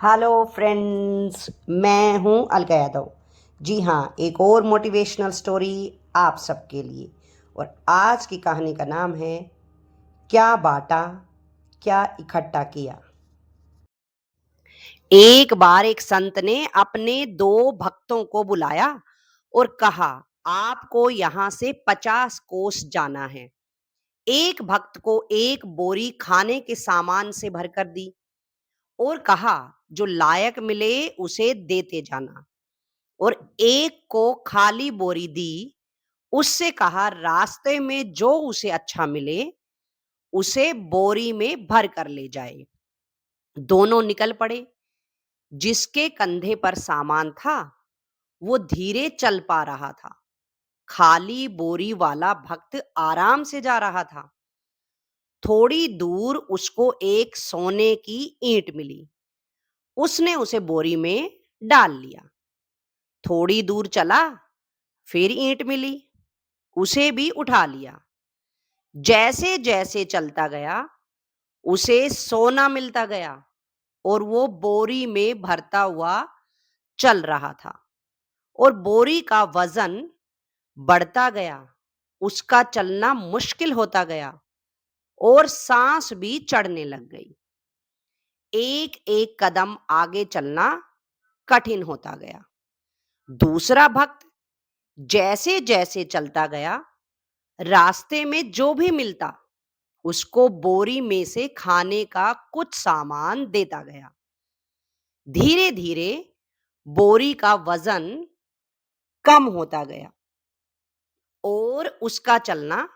Hello friends, मैं हूं अलका यादव। जी हाँ, एक और मोटिवेशनल स्टोरी आप सबके लिए। और आज की कहानी का नाम है क्या बांटा, क्या इकट्ठा किया। एक बार एक संत ने अपने दो भक्तों को बुलाया और कहा, आपको यहां से 50 कोस जाना है। एक भक्त को एक बोरी खाने के सामान से भरकर दी और कहा, जो लायक मिले उसे देते जाना। और एक को खाली बोरी दी, उससे कहा, रास्ते में जो उसे अच्छा मिले उसे बोरी में भर कर ले जाए। दोनों निकल पड़े। जिसके कंधे पर सामान था वो धीरे चल पा रहा था। खाली बोरी वाला भक्त आराम से जा रहा था। थोड़ी दूर उसको एक सोने की ईंट मिली। उसने उसे बोरी में डाल लिया। थोड़ी दूर चला, फिर ईंट मिली, उसे भी उठा लिया। जैसे जैसे चलता गया उसे सोना मिलता गया और वो बोरी में भरता हुआ चल रहा था। और बोरी का वजन बढ़ता गया, उसका चलना मुश्किल होता गया और सांस भी चढ़ने लग गई। एक एक कदम आगे चलना कठिन होता गया। दूसरा भक्त जैसे जैसे चलता गया, रास्ते में जो भी मिलता उसको बोरी में से खाने का कुछ सामान देता गया। धीरे धीरे बोरी का वजन कम होता गया और उसका चलना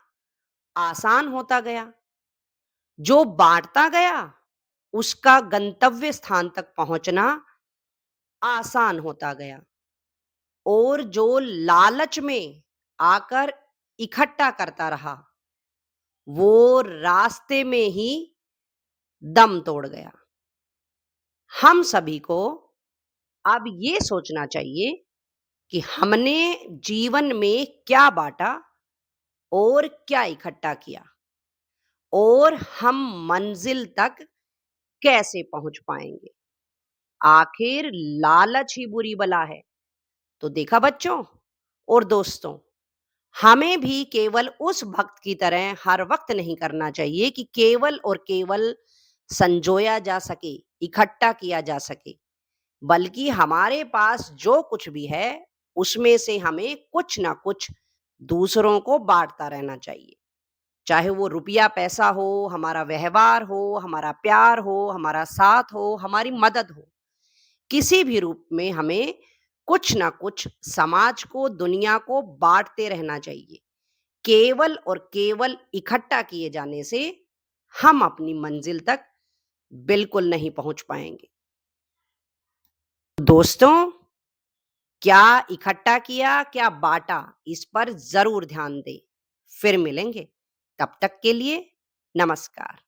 आसान होता गया। जो बांटता गया उसका गंतव्य स्थान तक पहुंचना आसान होता गया। और जो लालच में आकर इकट्ठा करता रहा वो रास्ते में ही दम तोड़ गया। हम सभी को अब ये सोचना चाहिए कि हमने जीवन में क्या बांटा और क्या इकट्ठा किया और हम मंजिल तक कैसे पहुंच पाएंगे। आखिर लालच ही बुरी बला है। तो देखा बच्चों और दोस्तों, हमें भी केवल उस भक्त की तरह हर वक्त नहीं करना चाहिए कि केवल और केवल संजोया जा सके, इकट्ठा किया जा सके, बल्कि हमारे पास जो कुछ भी है उसमें से हमें कुछ ना कुछ दूसरों को बांटता रहना चाहिए। चाहे वो रुपया पैसा हो, हमारा व्यवहार हो, हमारा प्यार हो, हमारा साथ हो, हमारी मदद हो, किसी भी रूप में हमें कुछ ना कुछ समाज को, दुनिया को बांटते रहना चाहिए। केवल और केवल इकट्ठा किए जाने से हम अपनी मंजिल तक बिल्कुल नहीं पहुंच पाएंगे। दोस्तों, क्या इकट्ठा किया, क्या बांटा, इस पर जरूर ध्यान दें। फिर मिलेंगे। तब तक के लिए नमस्कार।